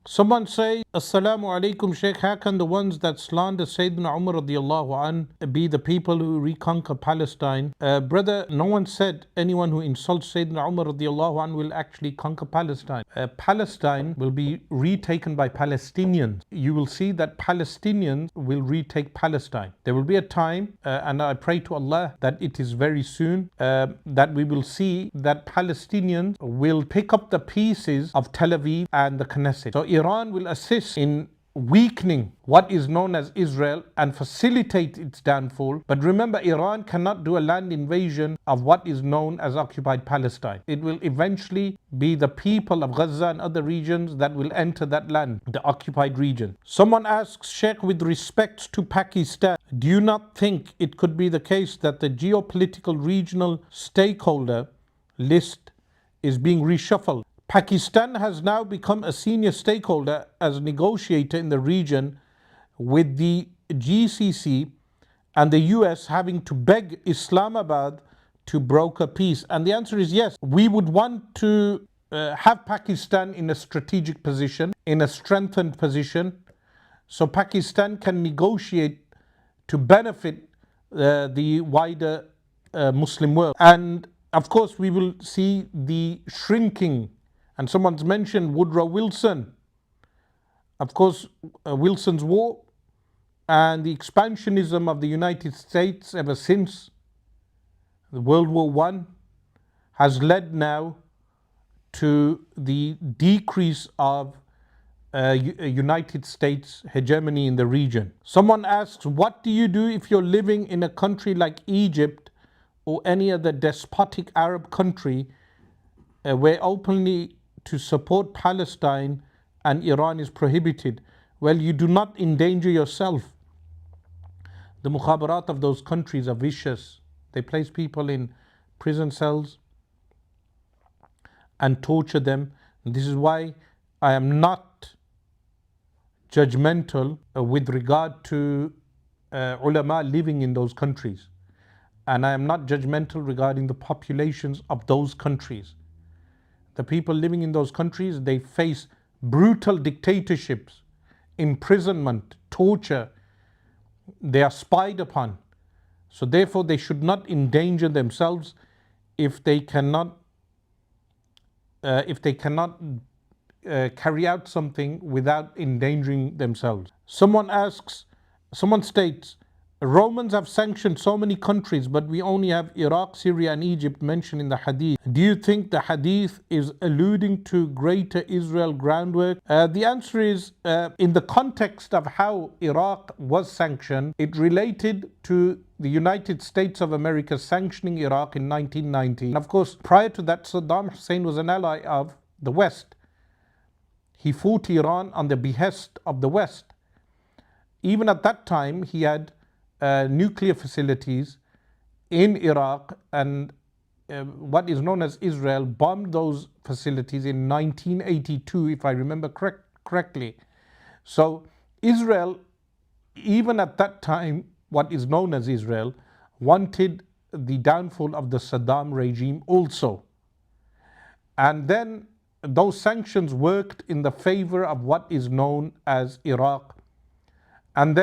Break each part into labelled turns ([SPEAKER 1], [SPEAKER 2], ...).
[SPEAKER 1] Someone say, Assalamu alaikum, Shaykh. How can the ones that slander Sayyidina Umar radiallahu an be the people who reconquer Palestine? Brother, no one said anyone who insults Sayyidina Umar radiallahu an will actually conquer Palestine. Palestine will be retaken by Palestinians. You will see that Palestinians will retake Palestine. There will be a time, and I pray to Allah that it is very soon, that we will see that Palestinians will pick up the pieces of Tel Aviv and the Knesset. So Iran will assist in weakening what is known as Israel and facilitate its downfall. But remember, Iran cannot do a land invasion of what is known as occupied Palestine. It will eventually be the people of Gaza and other regions that will enter that land, the occupied region. Someone asks, Sheikh, with respect to Pakistan, do you not think it could be the case that the geopolitical regional stakeholder list is being reshuffled? Pakistan has now become a senior stakeholder as a negotiator in the region, with the GCC and the US having to beg Islamabad to broker peace. And the answer is yes. We would want to have Pakistan in a strategic position, in a strengthened position, so Pakistan can negotiate to benefit the wider Muslim world. And of course, we will see the shrinking. And someone's mentioned Woodrow Wilson. Of course, Wilson's war and the expansionism of the United States ever since the World War I has led now to the decrease of United States hegemony in the region. Someone asks, what do you do if you're living in a country like Egypt or any other despotic Arab country where openly to support Palestine and Iran is prohibited? Well, you do not endanger yourself. The mukhabarat of those countries are vicious. They place people in prison cells and torture them. And this is why I am not judgmental with regard to ulama living in those countries. And I am not judgmental regarding the populations of those countries. The people living in those countries, they face brutal dictatorships, imprisonment, torture. They are spied upon. So therefore they should not endanger themselves if they cannot carry out something without endangering themselves. Someone states, Romans have sanctioned so many countries, but we only have Iraq, Syria and Egypt mentioned in the hadith. Do you think the hadith is alluding to greater Israel groundwork? The answer is, in the context of how Iraq was sanctioned, it related to the United States of America sanctioning Iraq in 1990. And of course, prior to that, Saddam Hussein was an ally of the West. He fought Iran on the behest of the West. Even at that time, he had nuclear facilities in Iraq, and what is known as Israel bombed those facilities in 1982, if I remember correctly. So Israel, even at that time, what is known as Israel, wanted the downfall of the Saddam regime also. And then those sanctions worked in the favor of what is known as Iraq, and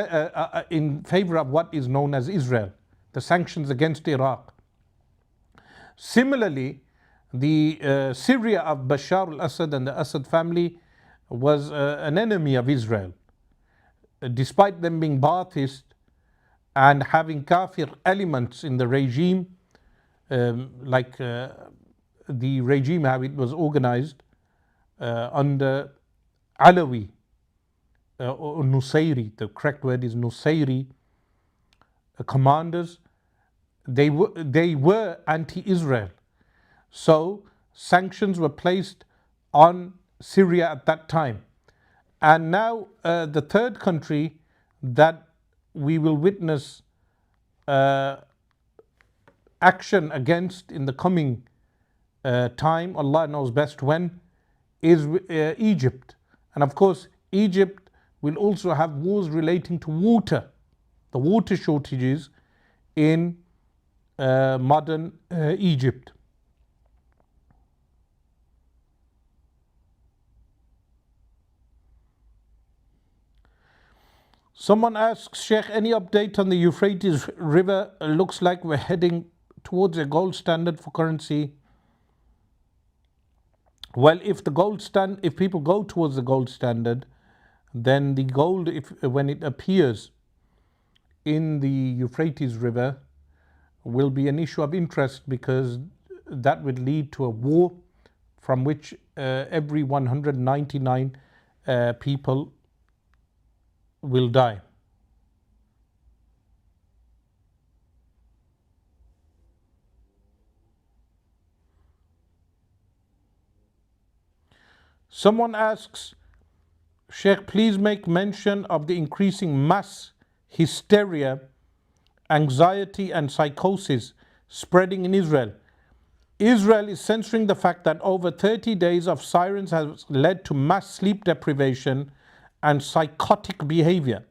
[SPEAKER 1] in favor of what is known as Israel, the sanctions against Iraq. Similarly, the Syria of Bashar al-Assad and the Assad family was an enemy of Israel. Despite them being Ba'athist and having kafir elements in the regime, like the regime how it was organized under Alawi, or Nusayri, the correct word is Nusayri commanders, they were anti-Israel. So sanctions were placed on Syria at that time. And now the third country that we will witness action against in the coming time, Allah knows best when, is Egypt. And of course, Egypt will also have wars relating to water, the water shortages in modern Egypt. Someone asks, Sheikh, any update on the Euphrates River? Looks like we're heading towards a gold standard for currency. Well, if people go towards the gold standard, then the gold, when it appears in the Euphrates River, will be an issue of interest, because that would lead to a war from which every 199 people will die. Someone asks, Sheikh, please make mention of the increasing mass hysteria, anxiety and psychosis spreading in Israel. Israel is censoring the fact that over 30 days of sirens has led to mass sleep deprivation and psychotic behavior.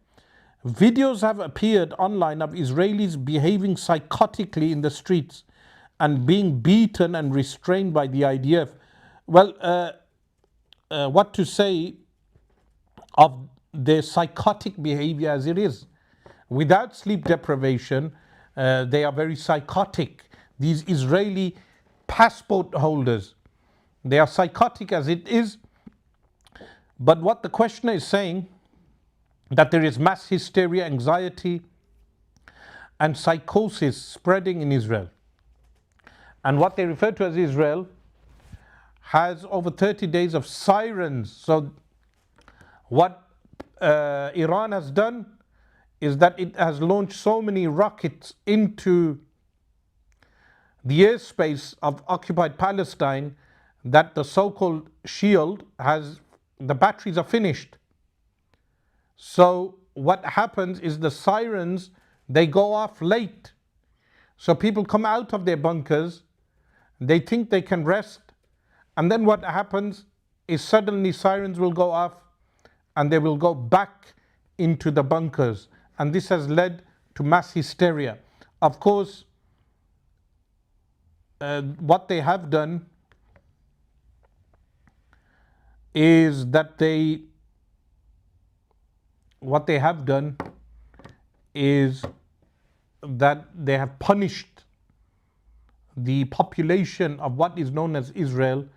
[SPEAKER 1] Videos have appeared online of Israelis behaving psychotically in the streets and being beaten and restrained by the IDF. Well, what to say of their psychotic behavior as it is? Without sleep deprivation, they are very psychotic. These Israeli passport holders, they are psychotic as it is. But what the questioner is saying, that there is mass hysteria, anxiety and psychosis spreading in Israel. And what they refer to as Israel has over 30 days of sirens. So what Iran has done is that it has launched so many rockets into the airspace of occupied Palestine that the so-called shield the batteries are finished. So what happens is the sirens, they go off late. So people come out of their bunkers, they think they can rest, and then what happens is suddenly sirens will go off and they will go back into the bunkers. And this has led to mass hysteria. Of course, what they have done is that they have punished the population of what is known as Israel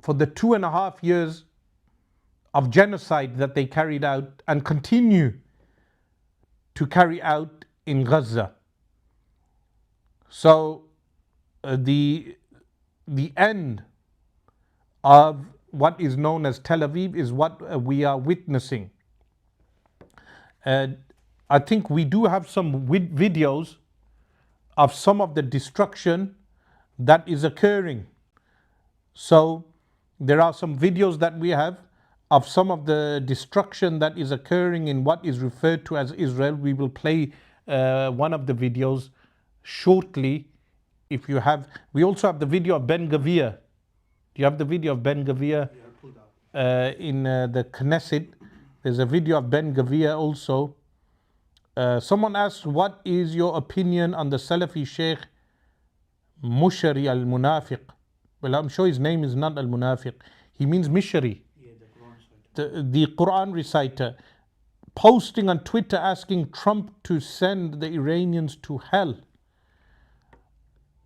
[SPEAKER 1] for the 2.5 years of genocide that they carried out and continue to carry out in Gaza. So the end of what is known as Tel Aviv is what we are witnessing. I think we do have some videos of some of the destruction that is occurring. So there are some videos that we have of some of the destruction that is occurring in what is referred to as Israel. We will play one of the videos shortly. If you have, we also have the video of Ben Gavir. Do you have the video of Ben Gavir in the Knesset? There's a video of Ben Gavir also. Someone asked, what is your opinion on the Salafi Shaykh Mushari al-Munafiq? Well, I'm sure his name is not al-Munafiq. He means Mishari, the Quran reciter, posting on Twitter asking Trump to send the Iranians to hell.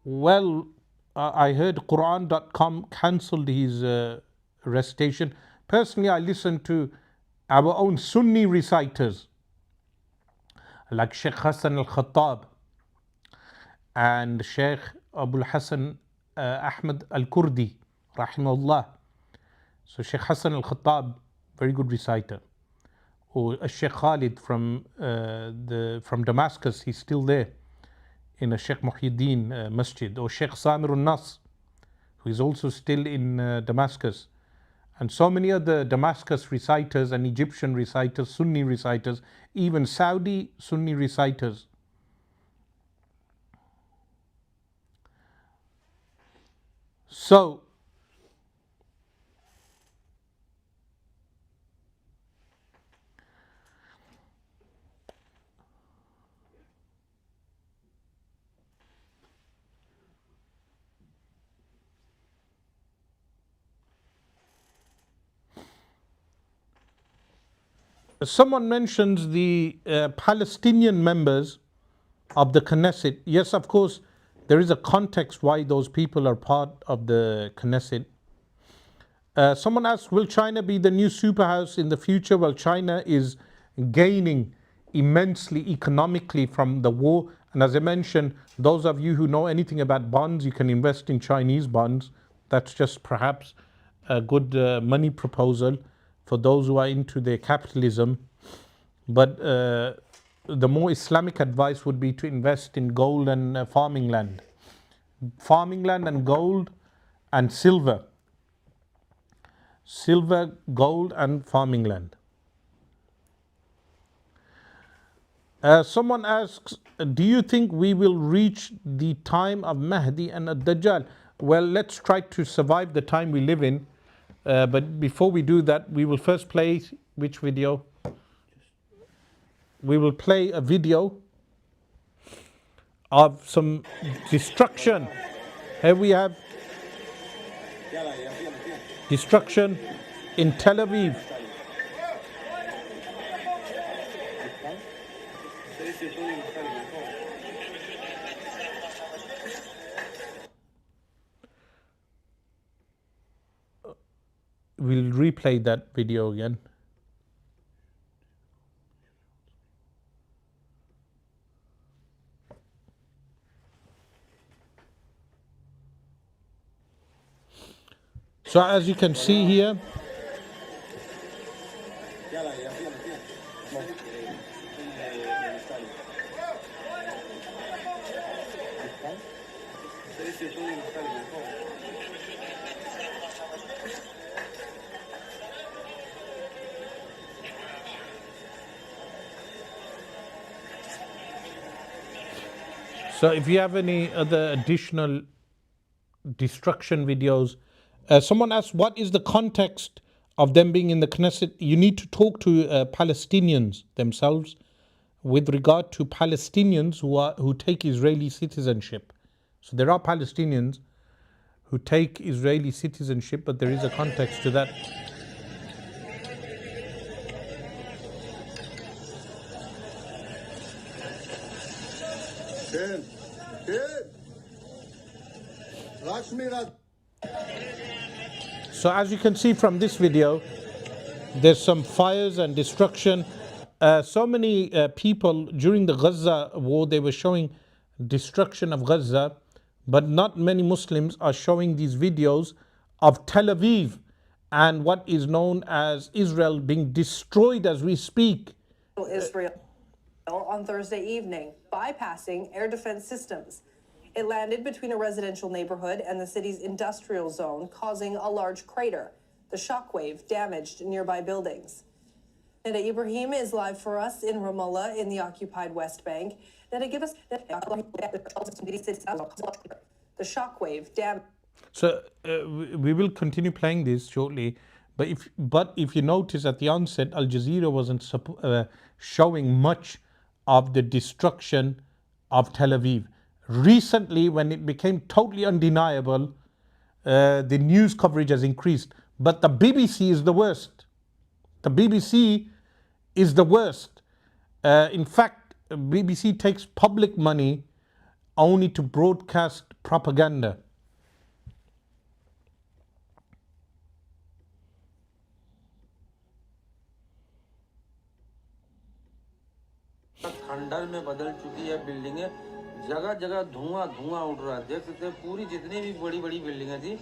[SPEAKER 1] Well, I heard Quran.com cancelled his recitation. Personally, I listened to our own Sunni reciters like Shaykh Hassan al-Khattab and Shaykh Abul Hassan Ahmad al-Kurdi, rahimahullah. So Shaykh Hassan al-Khattab, very good reciter. Or Shaykh Khalid from Damascus, he's still there in a Shaykh Muhyiddin masjid. Or Shaykh Samir al-Nas, who is also still in Damascus. And so many other Damascus reciters and Egyptian reciters, Sunni reciters, even Saudi Sunni reciters. So Someone mentions the Palestinian members of the Knesset. Yes, of course, there is a context why those people are part of the Knesset. Someone asks, will China be the new superhouse in the future? Well, China is gaining immensely economically from the war. And as I mentioned, those of you who know anything about bonds, you can invest in Chinese bonds. That's just perhaps a good money proposal for those who are into their capitalism. But the more Islamic advice would be to invest in gold and farming land. Farming land and gold and silver. Silver, gold, and farming land. Someone asks, do you think we will reach the time of Mahdi and Ad-Dajjal? Well, let's try to survive the time we live in. But before we do that, we will first play which video? We will play a video of some destruction. Here we have destruction in Tel Aviv. We'll replay that video again. So as you can see here, so if you have any other additional destruction videos, someone asked, what is the context of them being in the Knesset? You need to talk to Palestinians themselves with regard to Palestinians who take Israeli citizenship. So there are Palestinians who take Israeli citizenship, but there is a context to that. So as you can see from this video, there's some fires and destruction. So many people during the Gaza war, they were showing destruction of Gaza, but not many Muslims are showing these videos of Tel Aviv and what is known as Israel being destroyed as we speak.
[SPEAKER 2] Israel on Thursday evening, bypassing air defense systems. It landed between a residential neighborhood and the city's industrial zone, causing a large crater. The shockwave damaged nearby buildings. Neda Ibrahim is live for us in Ramallah in the occupied West Bank. Neda, give us the shockwave damage.
[SPEAKER 1] So we will continue playing this shortly. But if you notice at the onset, Al Jazeera wasn't showing much of the destruction of Tel Aviv. Recently, when it became totally undeniable, the news coverage has increased. But the BBC is the worst. The BBC is the worst. In fact, BBC takes public money only to broadcast propaganda.
[SPEAKER 3] खंडर में बदल चुकी है बिल्डिंगें जगह जगह धुआं धुआं उड़ रहा है देख सकते हैं पूरी जितनी भी बड़ी बड़ी बिल्डिंगें थी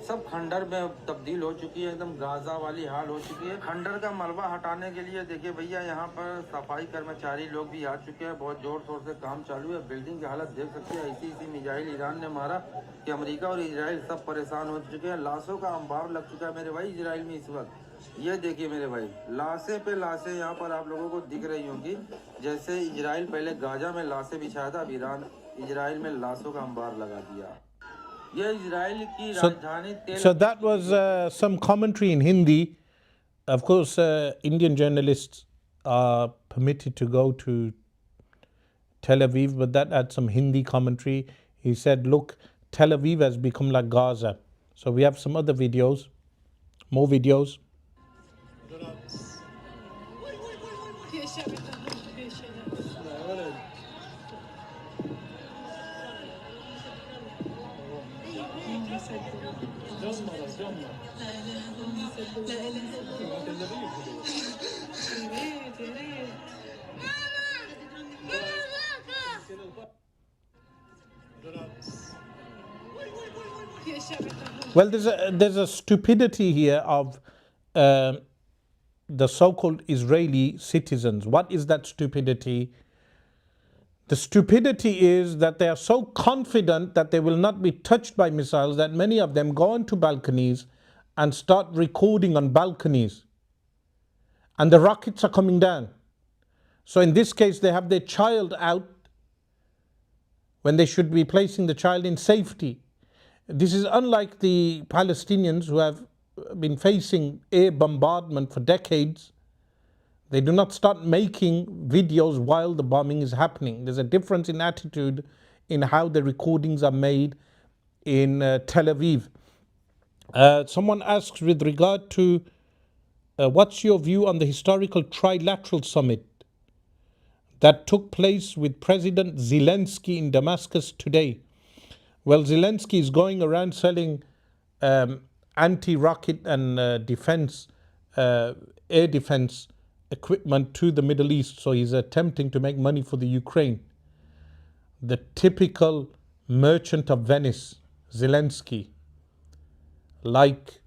[SPEAKER 3] सब खंडर में तब्दील हो चुकी है एकदम गाजा वाली हाल हो चुकी है खंडर का मलबा हटाने के लिए देखिए भैया यहाँ पर सफाई कर्मचारी लोग भी आ चुके हैं बहुत जोर शोर से काम चालू है बिल्डिंग की हालत देख सकते हैं ऐसी मिसाइल ईरान ने मारा कि अमेरिका और इजराइल सब परेशान हो चुके हैं लाशों का अंबार लग चुका है मेरे भाई इजराइल में इस वक्त ये देखिए मेरे भाई लाशें पे लाशें यहाँ पर आप लोगों को दिख रही होंगी जैसे इजराइल पहले गाजा में लाशें बिछाया था अब ईरान इजराइल में लाशों का अंबार लगा दिया ये इजराइल की राजधानी
[SPEAKER 1] So that was some commentary in Hindi. Of course, Indian journalists are permitted to go to Tel Aviv, but that had some Hindi commentary. He said, look, Tel Aviv has become like Gaza. So we have some other videos, more videos. Well, there's a stupidity here of uh, the so-called Israeli citizens. What is that stupidity? The stupidity is that they are so confident that they will not be touched by missiles that many of them go onto balconies and start recording on balconies. And the rockets are coming down. So in this case, they have their child out when they should be placing the child in safety. This is unlike the Palestinians who have been facing air bombardment for decades. They do not start making videos while the bombing is happening. There's a difference in attitude in how the recordings are made in Tel Aviv. Someone asks with regard to what's your view on the historical trilateral summit that took place with President Zelensky in Damascus today? Well, Zelensky is going around selling anti-rocket and defense, air defense equipment to the Middle East. So he's attempting to make money for the Ukraine. The typical merchant of Venice, Zelensky, like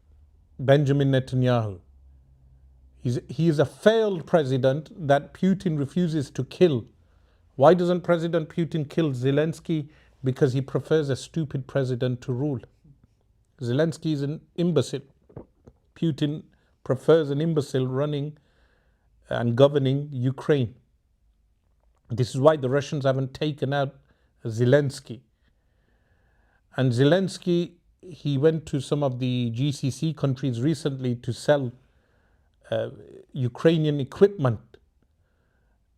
[SPEAKER 1] Benjamin Netanyahu. He is a failed president that Putin refuses to kill. Why doesn't President Putin kill Zelensky? Because he prefers a stupid president to rule. Zelensky is an imbecile. Putin prefers an imbecile running and governing Ukraine. This is why the Russians haven't taken out Zelensky. And Zelensky, he went to some of the GCC countries recently to sell Ukrainian equipment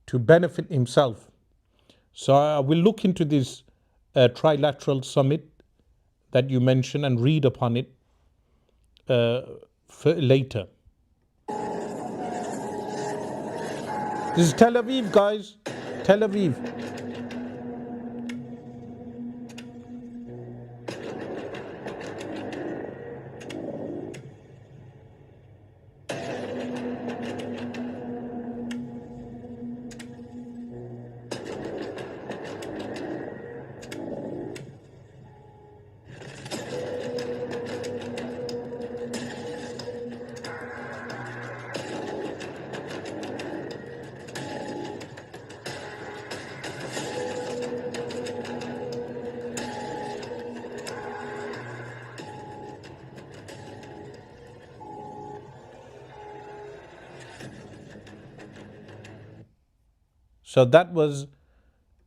[SPEAKER 1] to benefit himself. So I will look into this trilateral summit that you mentioned and read upon it later. This is Tel Aviv, guys. Tel Aviv. So that was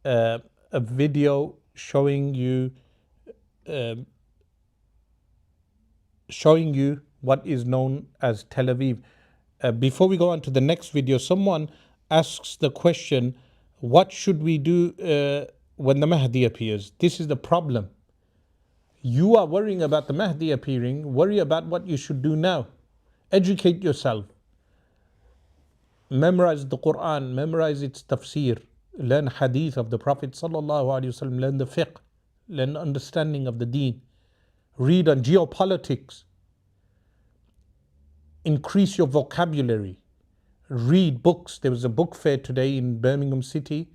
[SPEAKER 1] a video showing you what is known as Tel Aviv. Before we go on to the next video, someone asks the question, what should we do when the Mahdi appears? This is the problem. You are worrying about the Mahdi appearing. Worry about what you should do now. Educate yourself. Memorize the Quran, memorize its tafsir, learn hadith of the Prophet sallallahu alaihi wasallam, learn the fiqh, learn understanding of the deen, read on geopolitics, increase your vocabulary, read books. There was a book fair today in Birmingham City.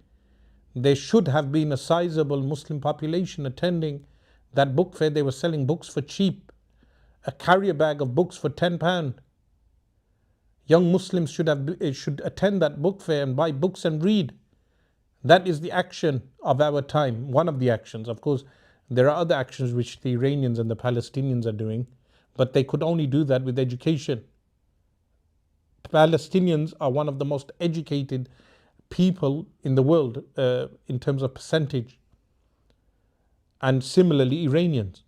[SPEAKER 1] There should have been a sizable Muslim population attending that book fair. They were selling books for cheap, a carrier bag of books for £10. Young Muslims should attend that book fair and buy books and read. That is the action of our time, one of the actions. Of course, there are other actions which the Iranians and the Palestinians are doing, but they could only do that with education. Palestinians are one of the most educated people in the world in terms of percentage. And similarly, Iranians.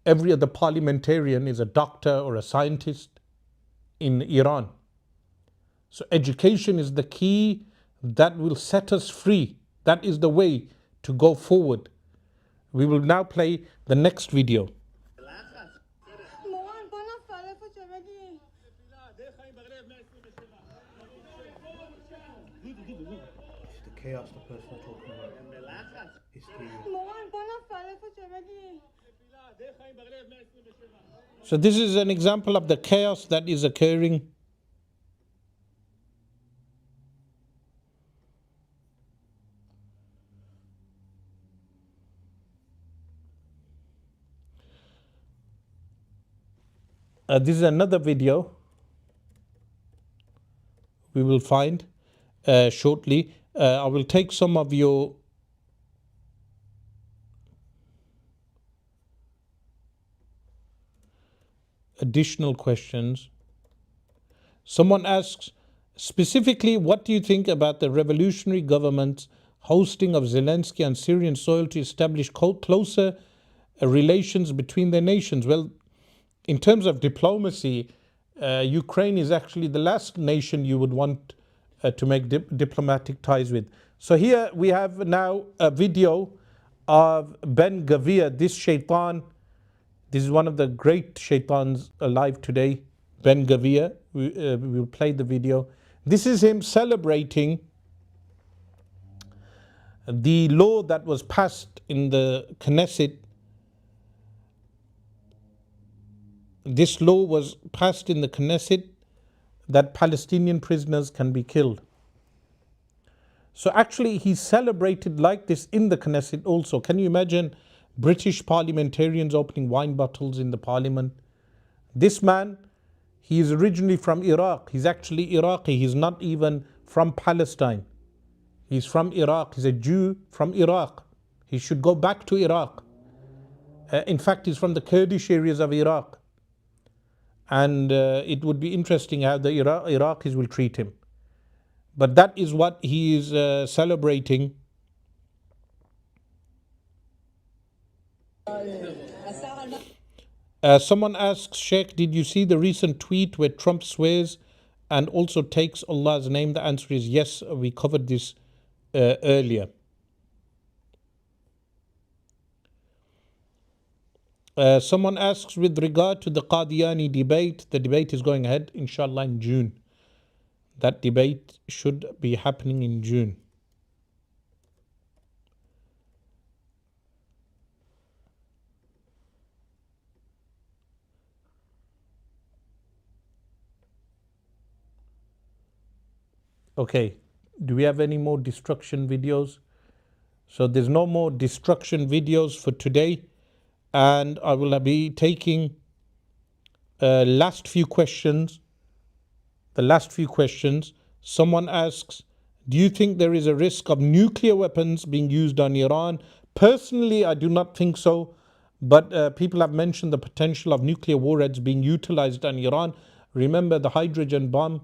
[SPEAKER 1] Every other parliamentarian is a doctor or a scientist in Iran. So education is the key that will set us free. That is the way to go forward. We will now play the next video. the chaos the person is talking about. Hysteria. So this is an example of the chaos that is occurring. This is another video we will find shortly. I will take some of your additional questions. Someone asks, specifically, what do you think about the revolutionary government's hosting of Zelensky on Syrian soil to establish closer relations between their nations? Well, in terms of diplomacy, Ukraine is actually the last nation you would want to make diplomatic ties with. So here we have now a video of Ben Gavir, this shaitan. This is one of the great shaitans alive today, Ben Gavir. We will play the video. This is him celebrating the law that was passed in the Knesset. This law was passed in the Knesset that Palestinian prisoners can be killed. So actually he celebrated like this in the Knesset also. Can you imagine British parliamentarians opening wine bottles in the parliament? This man, he is originally from Iraq. He's actually Iraqi. He's not even from Palestine. He's from Iraq. He's a Jew from Iraq. He should go back to Iraq. In fact, he's from the Kurdish areas of Iraq. And it would be interesting how the Iraqis will treat him. But that is what he is celebrating. Someone asks, Shaykh, did you see the recent tweet where Trump swears and also takes Allah's name? The answer is yes. We covered this earlier. Someone asks, with regard to the Qadiani debate, the debate is going ahead, inshallah, in June. That debate should be happening in June. Okay, do we have any more destruction videos? So there's no more destruction videos for today. And I will be taking last few questions. The last few questions. Someone asks, do you think there is a risk of nuclear weapons being used on Iran? Personally, I do not think so. But people have mentioned the potential of nuclear warheads being utilized on Iran. Remember, the hydrogen bomb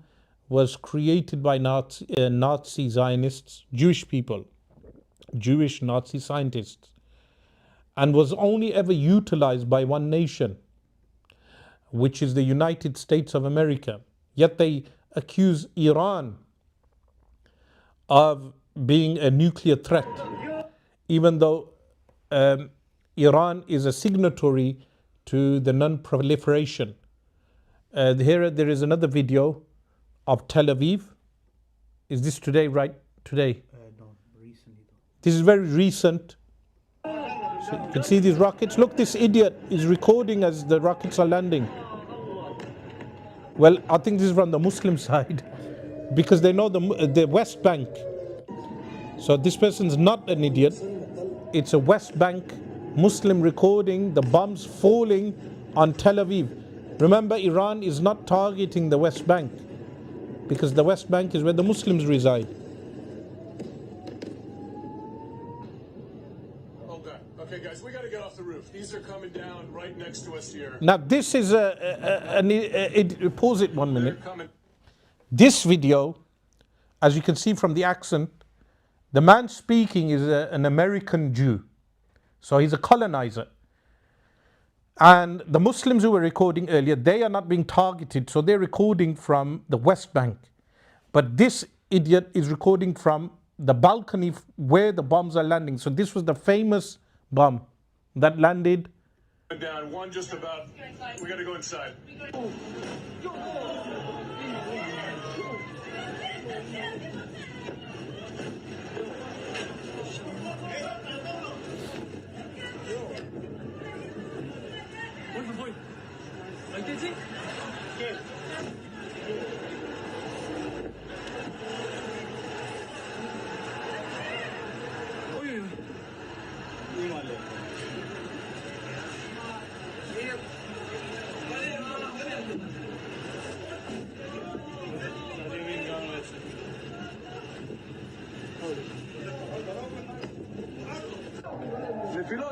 [SPEAKER 1] was created by Nazi Zionists, Jewish people, Jewish Nazi scientists, and was only ever utilized by one nation, which is the United States of America. Yet they accuse Iran of being a nuclear threat, even though Iran is a signatory to the non-proliferation. Here there is another video of Tel Aviv. Is this today, right? Today?
[SPEAKER 4] No, recently though.
[SPEAKER 1] This is very recent. So you can see these rockets. Look, this idiot is recording as the rockets are landing. Well, I think this is from the Muslim side because they know the West Bank. So this person's not an idiot. It's a West Bank Muslim recording the bombs falling on Tel Aviv. Remember, Iran is not targeting the West Bank because the West Bank is where the Muslims reside.
[SPEAKER 4] Okay, guys, we got to get off the roof. These are coming down right next to us here.
[SPEAKER 1] Now, this is pause it 1 minute. This video, as you can see from the accent, the man speaking is an American Jew. So he's a colonizer. And the Muslims who were recording earlier, they are not being targeted. So they're recording from the West Bank. But this idiot is recording from the balcony where the bombs are landing. So this was the famous bomb that landed.
[SPEAKER 4] Down one just about. We got to go inside.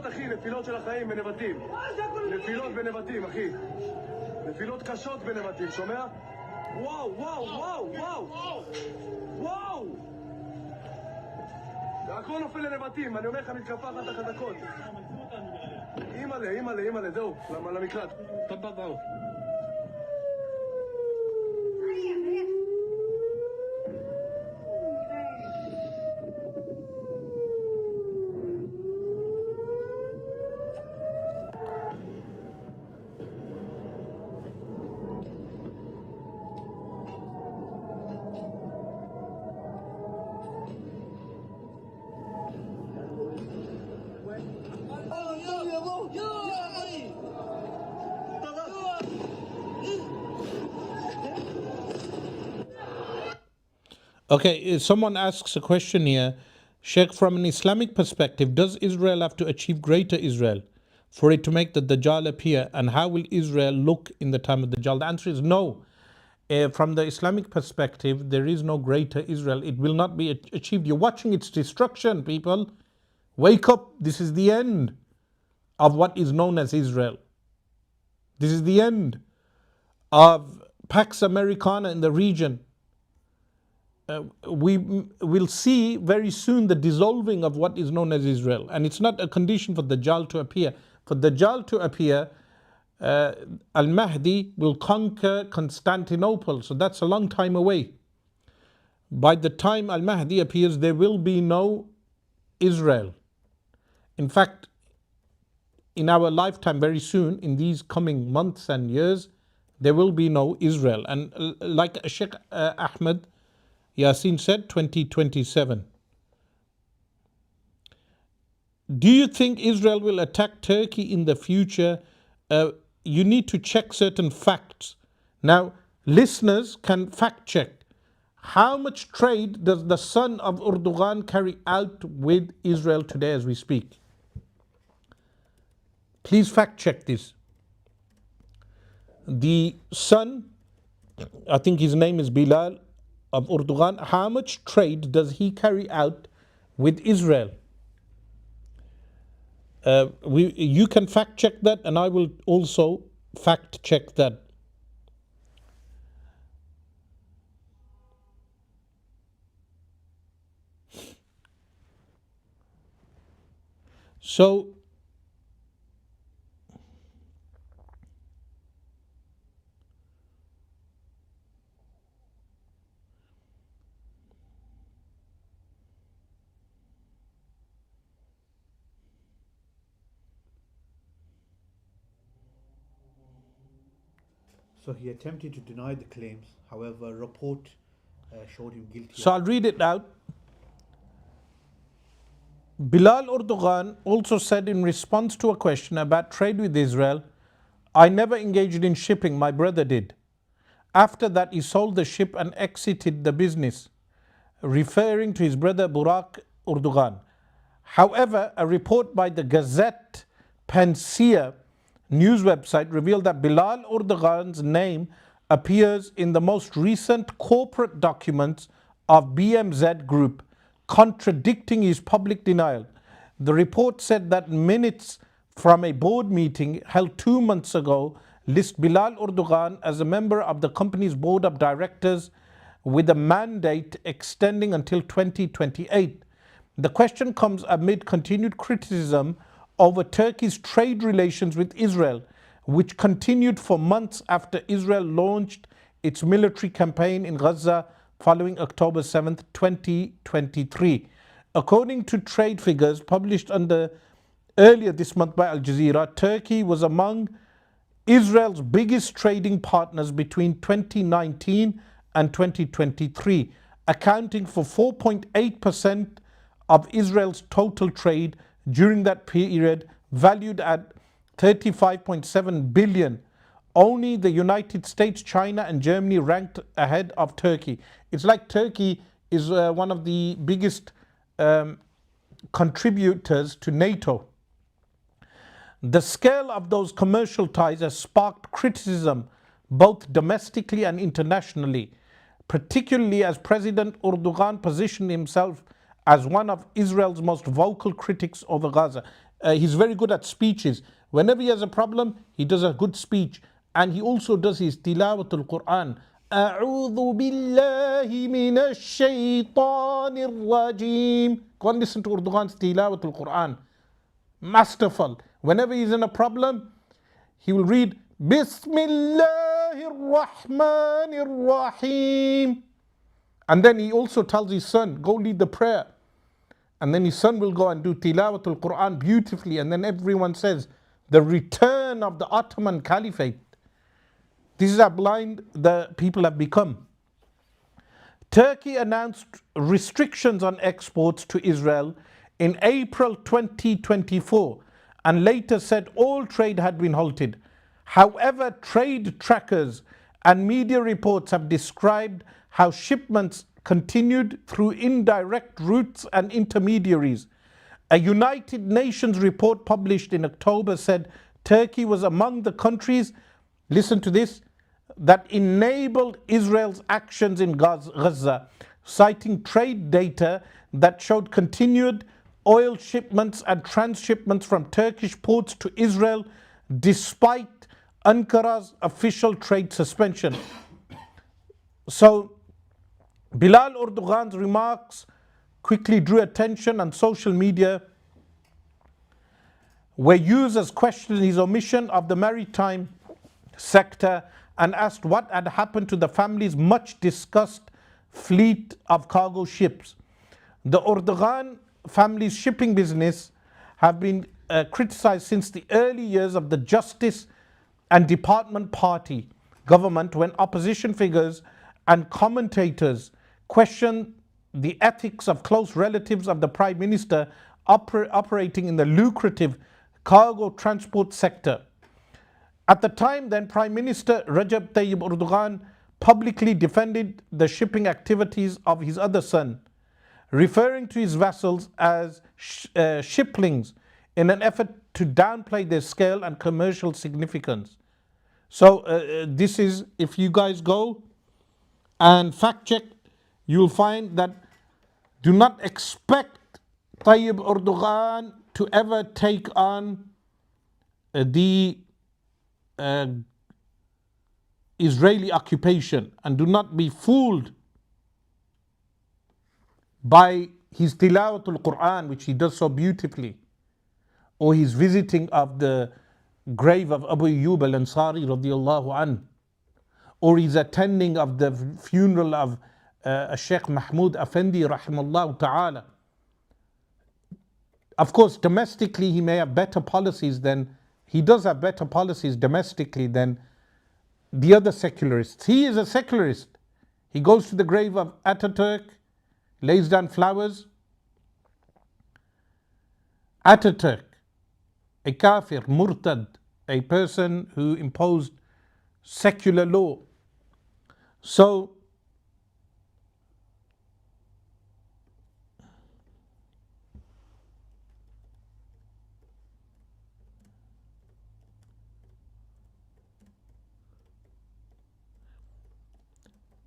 [SPEAKER 4] אחי, נפילות של החיים בנבטים. נפילות בנבטים, אחי. נפילות קשות בנבטים, שומע? וואו, וואו, וואו, וואו. וואו! הכל נופל לנבטים, אני אומר לך, מתקפה אחת החזקות. אימא'לה, זהו, למקלט. טוב.
[SPEAKER 1] Okay, someone asks a question here. Shaykh, from an Islamic perspective, does Israel have to achieve greater Israel for it to make the Dajjal appear? And how will Israel look in the time of the Dajjal? The answer is no. From the Islamic perspective, there is no greater Israel. It will not be achieved. You're watching its destruction, people. Wake up. This is the end of what is known as Israel. This is the end of Pax Americana in the region. We will see very soon the dissolving of what is known as Israel. And it's not a condition for Dajjal to appear. For Dajjal to appear, Al-Mahdi will conquer Constantinople. So that's a long time away. By the time Al-Mahdi appears, there will be no Israel. In fact, in our lifetime, very soon, in these coming months and years, there will be no Israel. And like Shaykh Ahmed Yasin said, 2027. Do you think Israel will attack Turkey in the future? You need to check certain facts. Now, listeners can fact check. How much trade does the son of Erdogan carry out with Israel today as we speak? Please fact check this. The son, I think his name is Bilal, of Erdogan, how much trade does he carry out with Israel? You can fact check that, and I will also fact check that. So,
[SPEAKER 5] So he attempted to deny the claims. However, a report showed him guilty.
[SPEAKER 1] So I'll read it out. Bilal Erdogan also said in response to a question about trade with Israel, I never engaged in shipping, my brother did. After that, he sold the ship and exited the business, referring to his brother Burak Erdogan. However, a report by the Gazette Pansia news website revealed that Bilal Erdogan's name appears in the most recent corporate documents of BMZ Group, contradicting his public denial. The report said that minutes from a board meeting held 2 months ago list Bilal Erdogan as a member of the company's board of directors with a mandate extending until 2028. The question comes amid continued criticism over Turkey's trade relations with Israel, which continued for months after Israel launched its military campaign in Gaza following October 7, 2023. According to trade figures published earlier this month by Al Jazeera, Turkey was among Israel's biggest trading partners between 2019 and 2023, accounting for 4.8% of Israel's total trade during that period, valued at 35.7 billion. Only the United States, China and Germany ranked ahead of Turkey. It's like Turkey is one of the biggest contributors to NATO. The scale of those commercial ties has sparked criticism both domestically and internationally, particularly as President Erdogan positioned himself as one of Israel's most vocal critics over Gaza. He's very good at speeches. Whenever he has a problem, he does a good speech. And he also does his tilawatul Quran. أعوذ بالله من الشيطان الرجيم. Go and listen to Erdogan's tilawatul Quran. Masterful. Whenever he's in a problem, he will read Bismillahir Rahmanir Rahim. And then he also tells his son, go lead the prayer. And then his son will go and do tilawatul Quran beautifully. And then everyone says, the return of the Ottoman Caliphate. This is how blind the people have become. Turkey announced restrictions on exports to Israel in April 2024 and later said all trade had been halted. However, trade trackers and media reports have described how shipments continued through indirect routes and intermediaries. A United Nations report published in October said Turkey was among the countries, listen to this, that enabled Israel's actions in Gaza, citing trade data that showed continued oil shipments and transshipments from Turkish ports to Israel despite Ankara's official trade suspension. So Bilal Erdogan's remarks quickly drew attention on social media, where users questioned his omission of the maritime sector and asked what had happened to the family's much discussed fleet of cargo ships. The Erdogan family's shipping business have been criticized since the early years of the Justice and Department Party government, when opposition figures and commentators questioned the ethics of close relatives of the Prime Minister operating in the lucrative cargo transport sector. At the time then, Prime Minister Recep Tayyip Erdogan publicly defended the shipping activities of his other son, referring to his vessels as shiplings in an effort to downplay their scale and commercial significance. So this is, if you guys go and fact check, you'll find that do not expect Tayyip Erdogan to ever take on the Israeli occupation, and do not be fooled by his tilawatul Quran, which he does so beautifully, or his visiting of the grave of Abu Ayyub al-Ansari radiallahu an, or his attending of the funeral of Shaykh Mahmoud Afendi rahimallahu ta'ala. Of course, domestically he may have better policies than, he does have better policies domestically than the other secularists. He is a secularist. He goes to the grave of Ataturk, lays down flowers. Ataturk, a kafir, murtad, a person who imposed secular law. So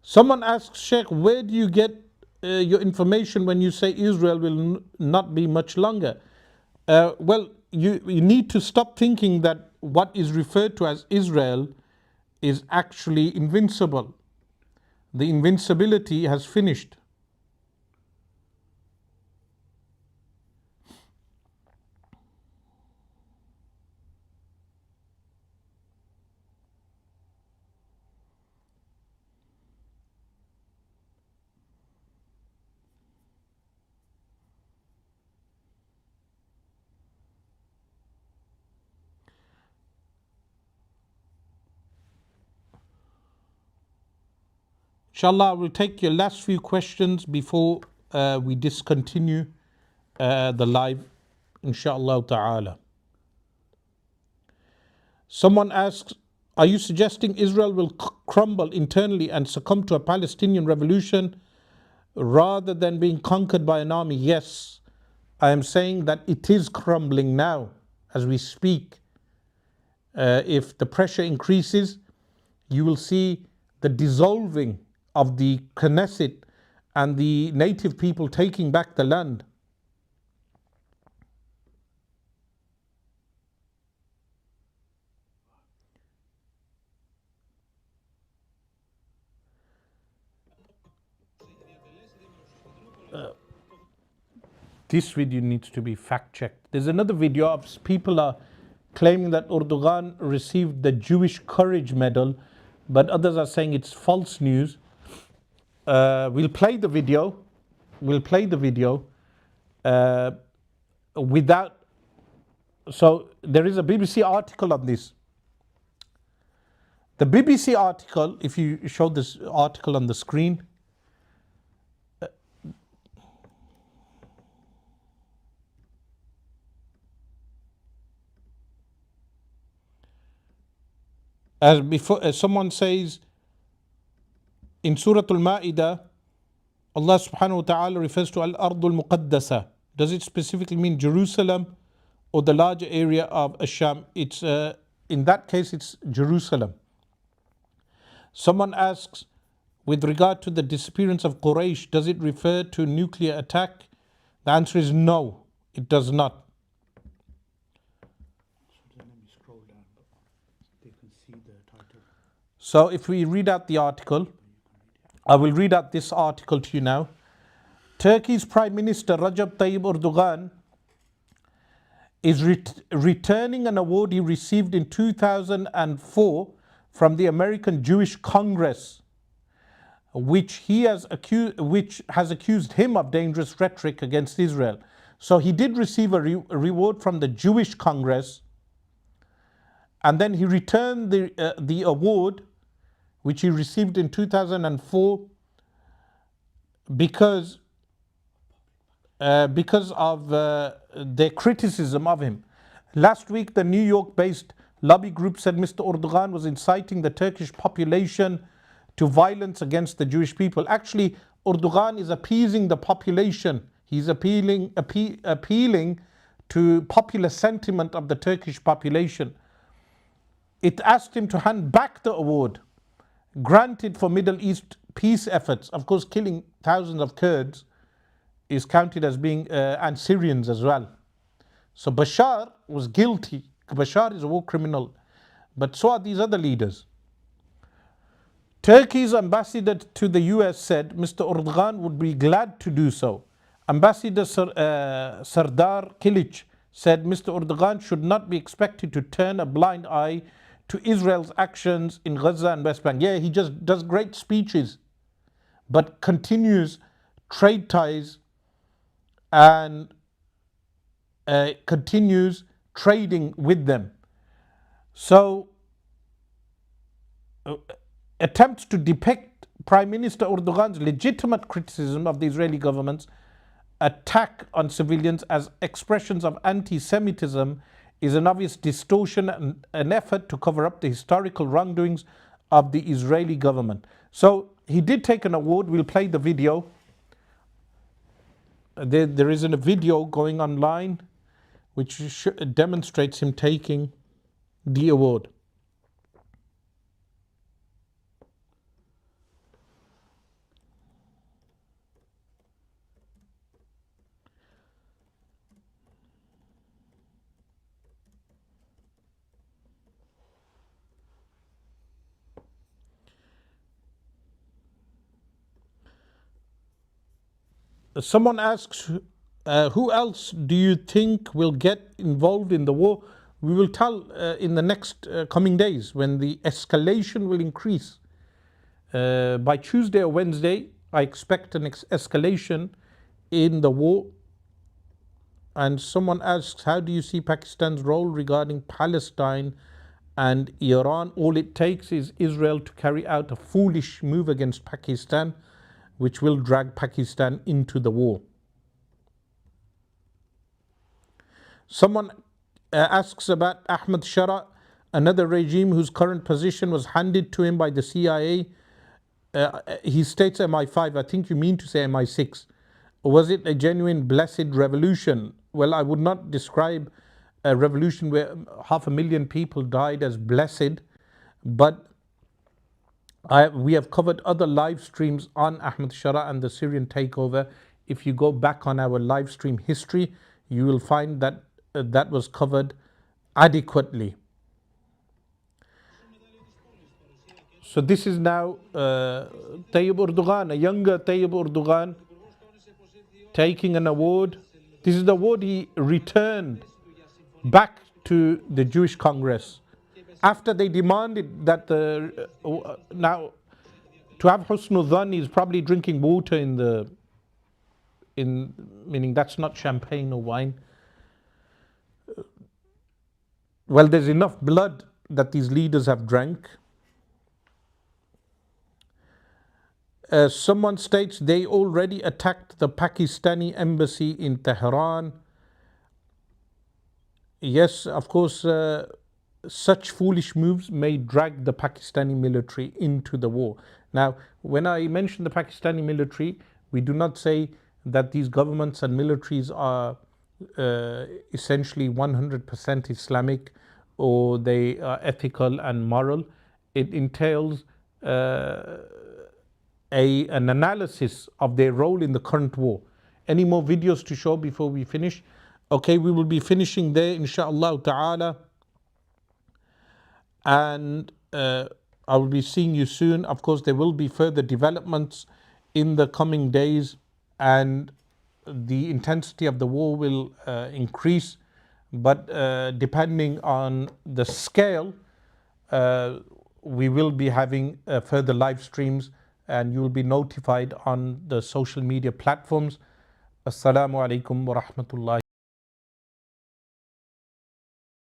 [SPEAKER 1] someone asks, Sheikh, where do you get your information when you say Israel will not be much longer? Well, you need to stop thinking that what is referred to as Israel is actually invincible. The invincibility has finished. Inshallah, we'll take your last few questions before we discontinue the live, inshallah ta'ala. Someone asks, are you suggesting Israel will crumble internally and succumb to a Palestinian revolution rather than being conquered by an army? Yes, I am saying that it is crumbling now as we speak. If the pressure increases, you will see the dissolving of the Knesset and the native people taking back the land. this video needs to be fact checked. There's another video of people are claiming that Erdogan received the Jewish Courage Medal, but others are saying it's false news. We'll play the video. Without. So there is a BBC article on this. The BBC article, if you show this article on the screen, as before, as someone says in Surah Al-Ma'idah, Allah subhanahu wa ta'ala refers to Al-Ardul Muqaddasa. Does it specifically mean Jerusalem or the larger area of Asham? It's in that case it's Jerusalem. Someone asks, with regard to the disappearance of Quraysh, does it refer to nuclear attack? The answer is no, it does not.
[SPEAKER 5] Let me scroll down, but they can see the title.
[SPEAKER 1] So if we read out the article, I will read out this article to you now. Turkey's Prime Minister Recep Tayyip Erdogan is returning an award he received in 2004 from the American Jewish Congress, which has accused him of dangerous rhetoric against Israel. So he did receive a reward from the Jewish Congress, and then he returned the award, which he received in 2004, because of their criticism of him. Last week, the New York-based lobby group said Mr. Erdogan was inciting the Turkish population to violence against the Jewish people. Actually, Erdogan is appeasing the population. He's appealing to popular sentiment of the Turkish population. It asked him to hand back the award granted for Middle East peace efforts. Of course, killing thousands of Kurds is counted as being, and Syrians as well. So Bashar was guilty. Bashar is a war criminal, but so are these other leaders. Turkey's ambassador to the US said Mr. Erdogan would be glad to do so. Ambassador Serdar Kilic said Mr. Erdogan should not be expected to turn a blind eye to Israel's actions in Gaza and West Bank. Yeah, he just does great speeches, but continues trade ties and continues trading with them. So attempts to depict Prime Minister Erdogan's legitimate criticism of the Israeli government's attack on civilians as expressions of anti-Semitism is an obvious distortion and an effort to cover up the historical wrongdoings of the Israeli government. So he did take an award. We'll play the video. There is a video going online which demonstrates him taking the award. Someone asks, who else do you think will get involved in the war? We will tell in the next coming days when the escalation will increase. By Tuesday or Wednesday, I expect an escalation in the war. And someone asks, how do you see Pakistan's role regarding Palestine and Iran? All it takes is Israel to carry out a foolish move against Pakistan, which will drag Pakistan into the war. Someone asks about Ahmad Shara, another regime whose current position was handed to him by the CIA. He states MI5, I think you mean to say MI6. Was it a genuine blessed revolution? Well, I would not describe a revolution where 500,000 people died as blessed, but we have covered other live streams on Ahmad Shara and the Syrian takeover. If you go back on our live stream history, you will find that that was covered adequately. So this is now Tayyip Erdogan, a younger Tayyip Erdogan. taking an award. This is the award he returned back to the Jewish Congress after they demanded that now to have husnul dhan is probably drinking water in meaning that's not champagne or wine. Well, there's enough blood that these leaders have drank. Someone states they already attacked the Pakistani embassy in Tehran. Yes, of course, such foolish moves may drag the Pakistani military into the war. Now, when I mention the Pakistani military, we do not say that these governments and militaries are essentially 100% Islamic or they are ethical and moral. It entails an analysis of their role in the current war. Any more videos to show before we finish? Okay, we will be finishing there, inshallah ta'ala. And I will be seeing you soon. Of course, there will be further developments in the coming days, and the intensity of the war will increase. But depending on the scale, we will be having further live streams, and you will be notified on the social media platforms. Assalamu alaikum wa rahmatullahi.